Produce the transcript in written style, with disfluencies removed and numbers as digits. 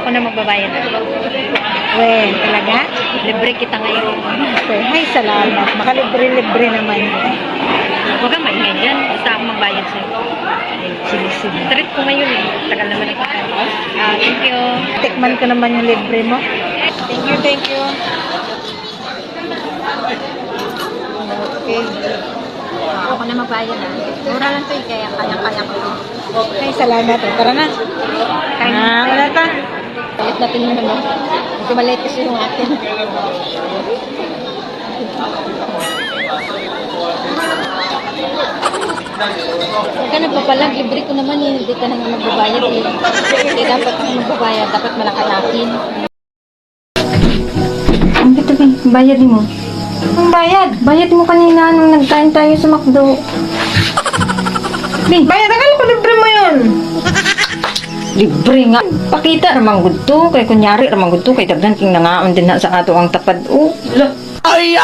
Ako na magbabayad. Well, talaga? Libre kita ngayon. Okay. Ay, salamat. Makalibre-libre naman. Huwag kang maingay dyan. Basta ako magbayad sa'yo. Sige, sige. Treat ko ngayon eh. Tagal naman ako. Thank you. Tikman ko naman yung libre mo. Thank you, thank you. Okay. Ako na magbayad ah. Mura lang to eh. Kaya kayang-kaya ko. Ay, salamat. Tara na. Wala pa. Palit natin yung ano. Medyo maliit kasi yung akin. Huwag ka nagpapalag. Libre ko naman eh. Hindi ka nang magbabayad eh. Hindi dapat ako magbabayad. Dapat malaki-lakin. Ang pito bayad mo. Ang bayad? Bayad mo kanina nung nagkain tayo sa McDo. Bayad, akala ko libre mo yun. Libre nga. Pakita ramang gudto. Kay kunyari ramang gudto. Kay daghan king nangaon din na sa ato ang tapad. Oh, Ay!